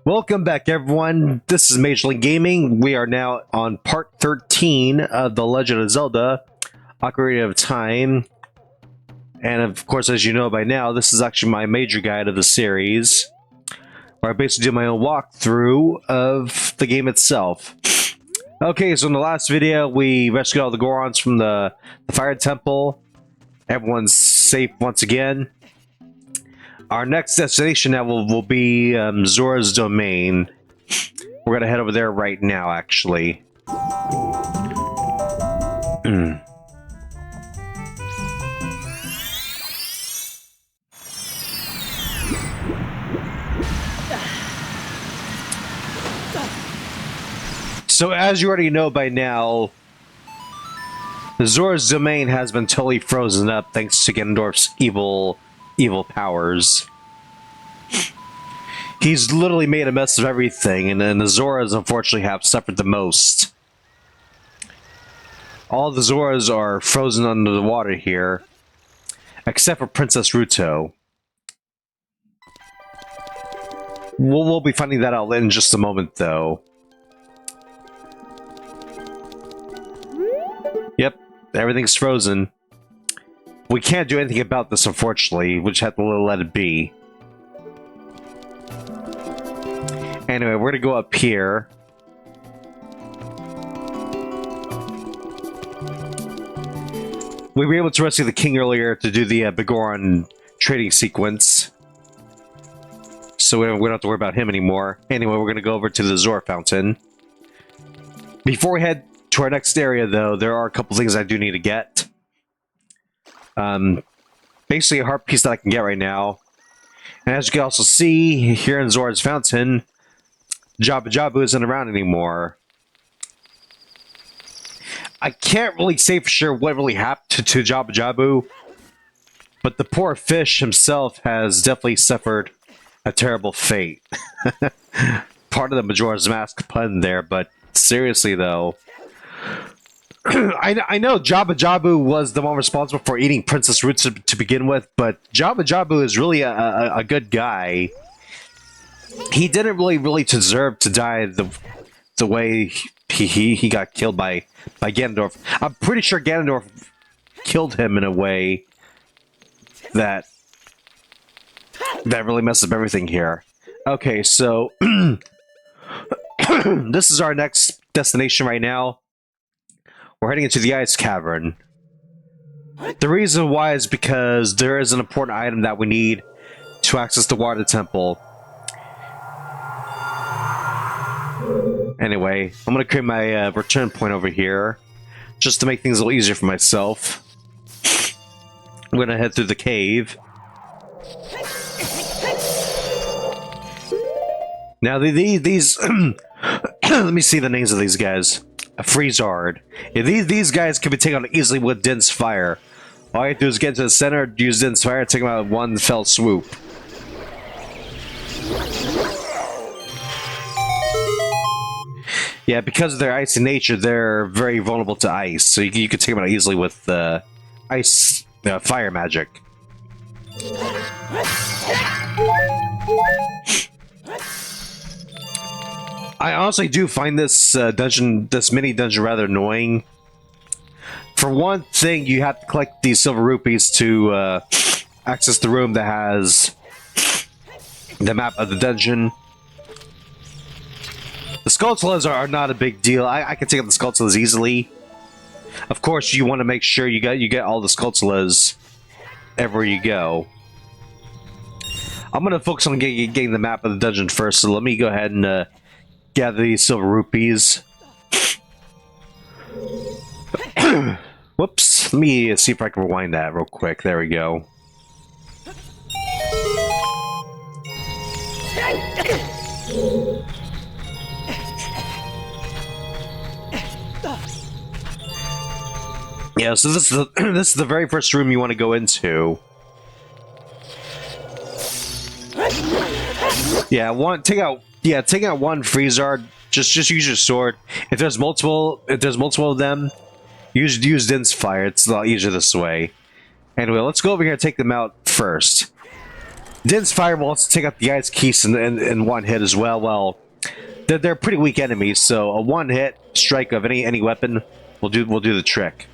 Welcome back, everyone. This is Major League Gaming. We are now on part 13 of The Legend of Zelda, Ocarina of Time. And of course, as you know by now, this is actually my major guide of the series, where I basically do my own walkthrough of the game itself. Okay, so in the last video, we rescued all the Gorons from the Fire Temple. Everyone's safe once again. Our next destination now will be Zora's Domain. We're going to head over there right now, actually. So, as you already know by now, Zora's Domain has been totally frozen up thanks to Ganondorf's evil powers. He's literally made a mess of everything, and the Zoras unfortunately have suffered the most. All the Zoras are frozen under the water here, except for Princess Ruto. We'll be finding that out in just a moment, though. Yep, everything's frozen. We can't do anything about this, unfortunately. We just have to let it be. Anyway, we're gonna go up here. We were able to rescue the king earlier to do the Begoron trading sequence. So we don't have to worry about him anymore. Anyway, we're gonna go over to the Zora Fountain. Before we head to our next area, though, there are a couple things I do need to get. Basically a heart piece that I can get right now. And as you can also see, here in Zora's Fountain, Jabu Jabu isn't around anymore. I can't really say for sure what really happened to Jabu Jabu, but the poor fish himself has definitely suffered a terrible fate. Part of the Majora's Mask pun there, but seriously though, I know Jabu Jabu was the one responsible for eating Princess Ruto to begin with, but Jabu Jabu is really a good guy. He didn't really deserve to die the way he got killed by Ganondorf. I'm pretty sure Ganondorf killed him in a way that really messes up everything here. Okay, so this is our next destination right now. We're heading into the Ice Cavern. The reason why is because there is an important item that we need to access the Water Temple. Anyway, I'm going to create my return point over here, just to make things a little easier for myself. I'm going to head through the cave. Now, these... let me see the names of these guys. A Freezard. Yeah, these guys can be taken out easily with Din's Fire. All you have to do is get to the center, use Din's Fire, take them out in one fell swoop. Yeah, because of their icy nature, they're very vulnerable to ice, so you can take them out easily with ice fire magic. I honestly do find this mini dungeon rather annoying. For one thing, you have to collect these silver rupees to access the room that has the map of the dungeon. The Skulltulas are not a big deal. I can take out the Skulltulas easily. Of course, you want to make sure you get all the Skulltulas everywhere you go. I'm going to focus on getting the map of the dungeon first, so let me go ahead and gather these silver rupees. Whoops. Let me see if I can rewind that real quick. There we go. Yeah, so this is the very first room you want to go into. Yeah, take out one Freezard. Just use your sword. If there's multiple of them, use Din's Fire. It's a lot easier this way. Anyway, let's go over here and take them out first. Din's Fire will also take out the Ice Keys in one hit as well. Well, they're pretty weak enemies, so a one-hit strike of any weapon will do the trick.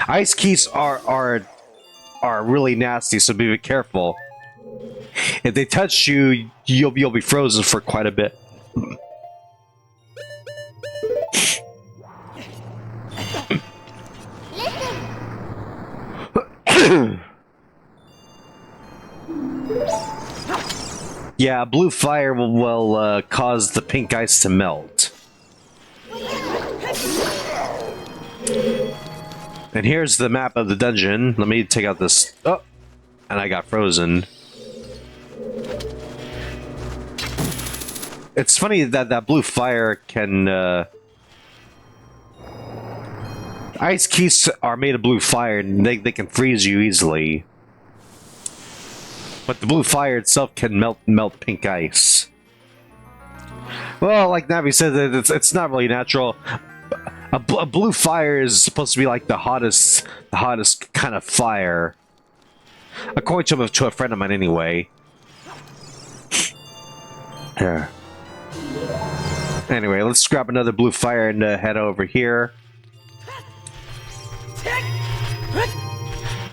Ice Keys are really nasty, so be careful. If they touch you, you'll be frozen for quite a bit. Yeah, blue fire will cause the pink ice to melt. And here's the map of the dungeon. Let me take out this... Oh! And I got frozen. It's funny that that blue fire can... Ice keys are made of blue fire, and they can freeze you easily. But the blue fire itself can melt pink ice. Well, like Navi said, it's not really natural. A blue fire is supposed to be like the hottest kind of fire, according to a friend of mine, anyway. Yeah. Anyway, let's grab another blue fire and head over here.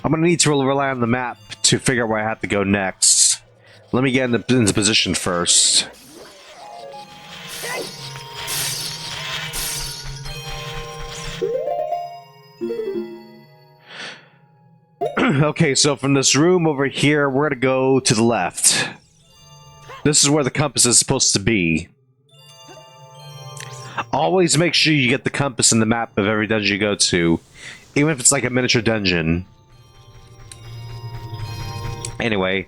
I'm gonna need to rely on the map to figure out where I have to go next. Let me get into position first. Okay, so from this room over here, we're gonna go to the left. This is where the compass is supposed to be. Always make sure you get the compass in the map of every dungeon you go to, even if it's like a miniature dungeon. Anyway.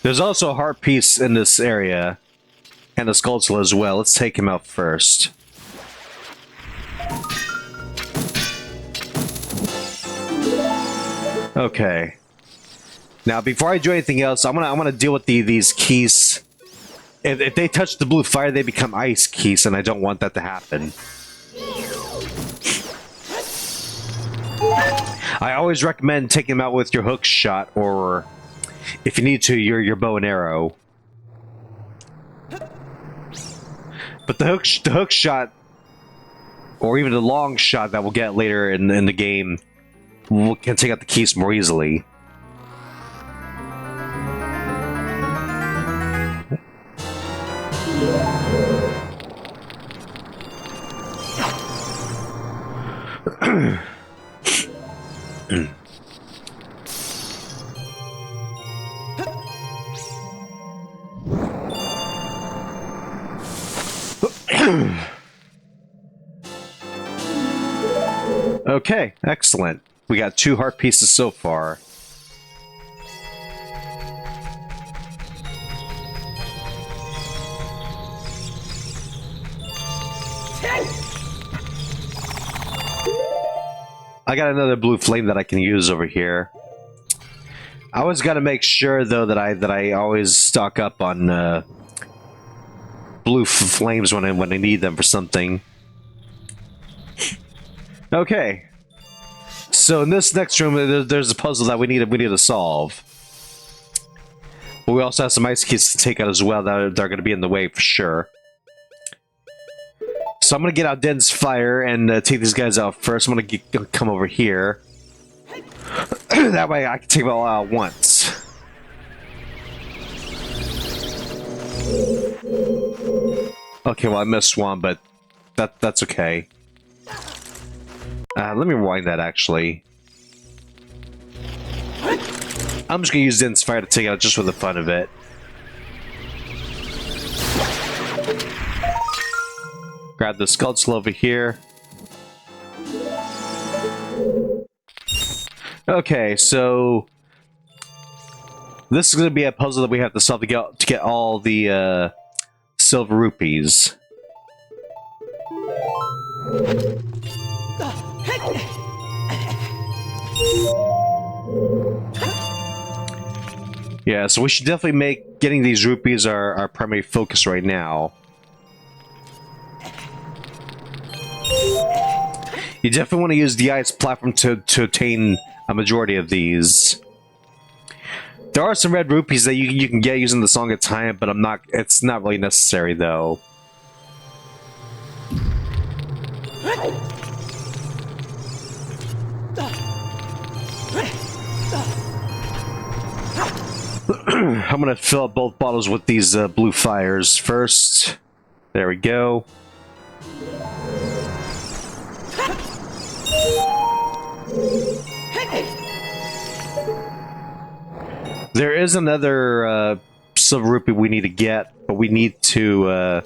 There's also a heart piece in this area, and a skull as well. Let's take him out first. Okay. Now, before I do anything else, I'm gonna deal with these keys. If they touch the blue fire, they become ice keys, and I don't want that to happen. I always recommend taking them out with your hook shot, or if you need to, your bow and arrow. But the hook shot, or even the long shot that we'll get later in the game, can take out the keys more easily. Okay, excellent. We got 2 heart pieces so far. I got another blue flame that I can use over here. I always got to make sure, though, that I always stock up on blue flames when I need them for something. Okay. So in this next room, there's a puzzle that we need to solve. But we also have some ice keys to take out as well that are going to be in the way for sure. So I'm going to get out Den's fire and take these guys out first. I'm going to come over here. That way I can take them all out at once. Okay, well I missed one, but that's okay. Let me rewind that, actually. I'm just going to use Den's fire to take it out just for the fun of it. Grab the skull over here. Okay, so this is going to be a puzzle that we have to solve to get all the silver rupees. Yeah, so we should definitely make getting these rupees our primary focus right now. You definitely want to use the ice platform to obtain a majority of these. There are some red rupees that you can get using the Song of Time, but it's not really necessary though. I'm gonna fill up both bottles with these blue fires first. There we go. There is another silver rupee we need to get, but we need to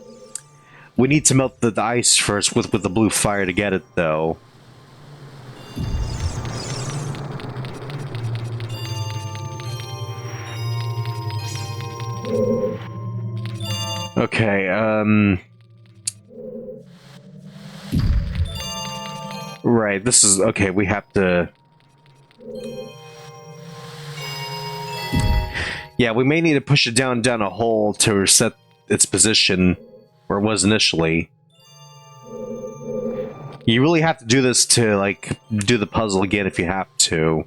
melt the ice first with the blue fire to get it, though. Okay, right, this is... Okay, we have to... Yeah, we may need to push it down a hole to reset its position where it was initially. You really have to do this to, like, do the puzzle again if you have to.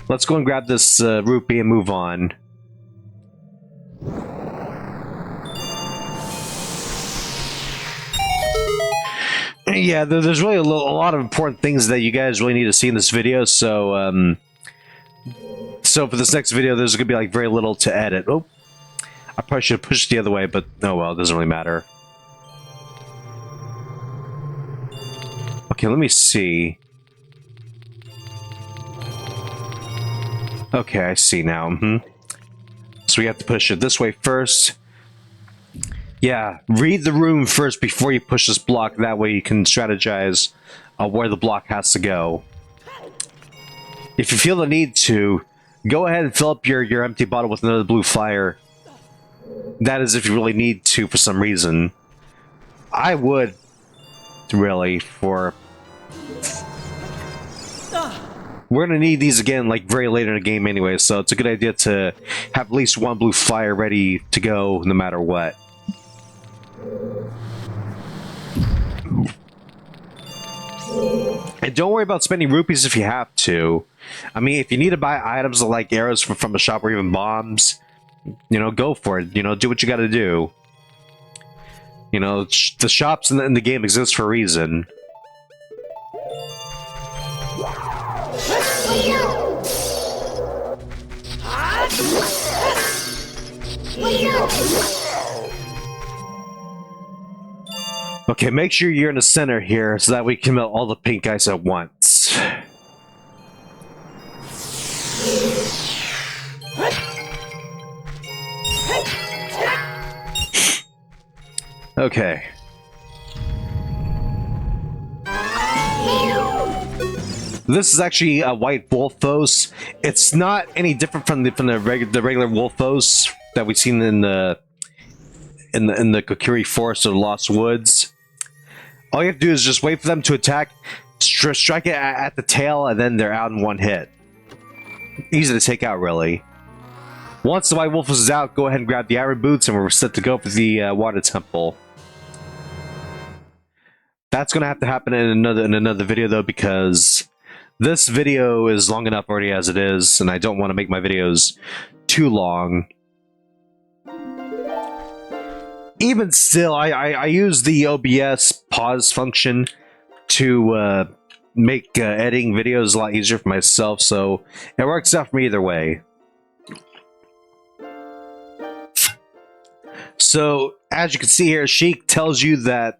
Let's go and grab this rupee and move on. Yeah, there's really a lot of important things that you guys really need to see in this video, so so for this next video, there's gonna be like very little to edit. Oh, I probably should have pushed the other way, but oh well, it doesn't really matter. Okay, let me see. Okay, I see now. So we have to push it this way first. Yeah, read the room first before you push this block. That way you can strategize where the block has to go. If you feel the need to, go ahead and fill up your empty bottle with another blue fire. That is if you really need to for some reason. I would, really, for... We're gonna need these again, like, very late in the game anyway, so it's a good idea to have at least one blue fire ready to go no matter what. And don't worry about spending rupees if you have to. I mean, if you need to buy items like arrows from a shop or even bombs, you know, go for it. You know, do what you gotta do. You know, the shops in the game exist for a reason. Okay, make sure you're in the center here so that we can melt all the pink ice at once. Okay. This is actually a white Wolfos. It's not any different from the regular Wolfos that we've seen in the Kokiri Forest or the Lost Woods. All you have to do is just wait for them to attack, strike it at the tail, and then they're out in one hit. Easy to take out, really. Once the white Wolfos is out, go ahead and grab the iron boots, and we're set to go for the water temple. That's gonna have to happen in another video though, because this video is long enough already as it is, and I don't want to make my videos too long. Even still, I use the OBS pause function to make editing videos a lot easier for myself, so it works out for me either way. So, as you can see here, Sheik tells you that,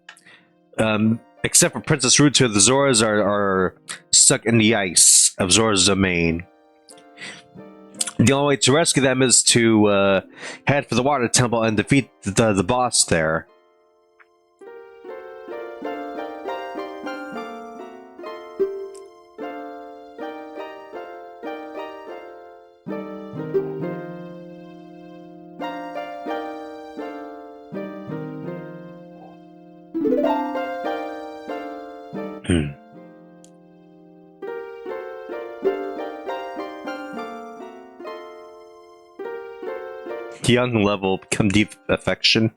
except for Princess Ruto, the Zoras are stuck in the ice of Zora's domain. The only way to rescue them is to head for the water temple and defeat the boss there. young level become deep affection.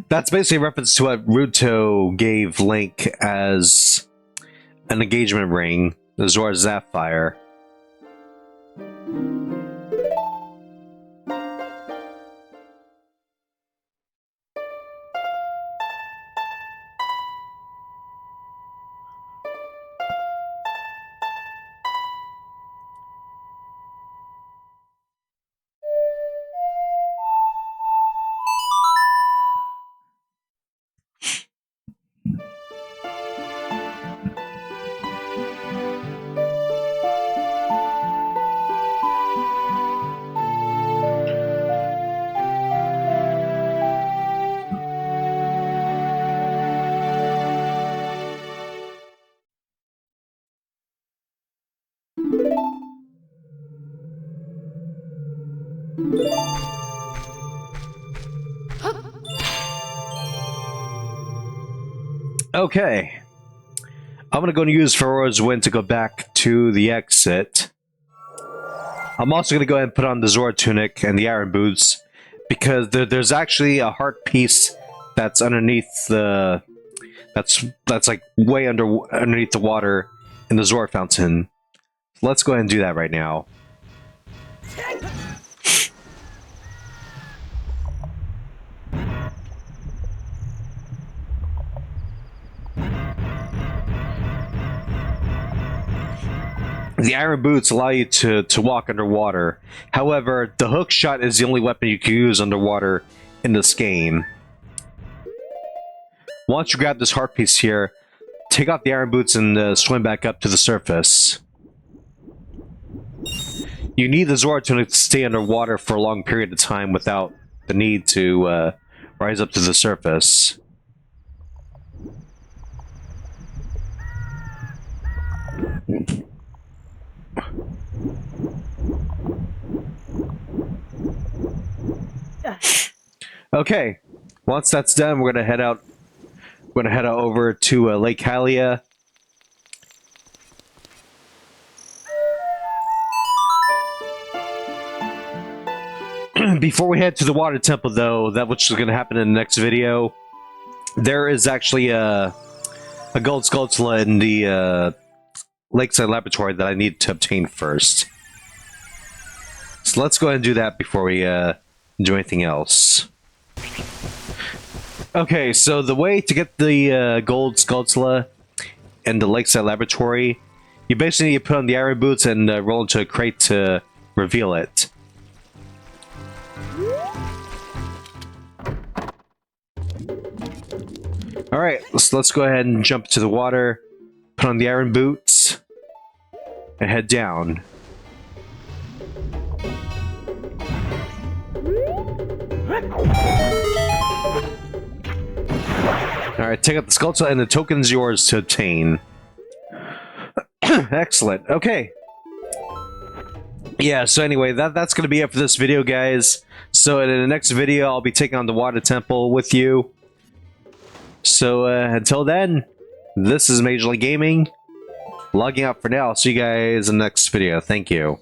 That's basically a reference to what Ruto gave Link as an engagement ring, the Zora Sapphire. Okay. I'm gonna go and use Ferora's Wind to go back to the exit. I'm also gonna go ahead and put on the Zora Tunic and the Iron Boots, because there's actually a heart piece that's underneath the... That's like way underneath the water in the Zora Fountain. Let's go ahead and do that right now. The Iron Boots allow you to walk underwater. However, the hook shot is the only weapon you can use underwater in this game. Once you grab this heart piece here, take off the Iron Boots and swim back up to the surface. You need the Zora Tunic to stay underwater for a long period of time without the need to rise up to the surface. Okay, once that's done, we're gonna head out. We're gonna head out over to Lake Hylia. Before we head to the water temple, though, that which is gonna happen in the next video, there is actually a gold Skulltula in the Lakeside Laboratory that I need to obtain first. So let's go ahead and do that before we do anything else. Okay, so the way to get the gold Skulltula in the Lakeside Laboratory, you basically need to put on the Iron Boots and roll into a crate to reveal it. Alright, so let's go ahead and jump to the water, put on the Iron Boots, and head down. Alright, take out the Skulltula and the token's yours to obtain. Excellent, okay. Yeah, so anyway, that's going to be it for this video, guys. So in the next video, I'll be taking on the Water Temple with you. So until then, this is Major League Gaming. Logging out for now. I'll see you guys in the next video. Thank you.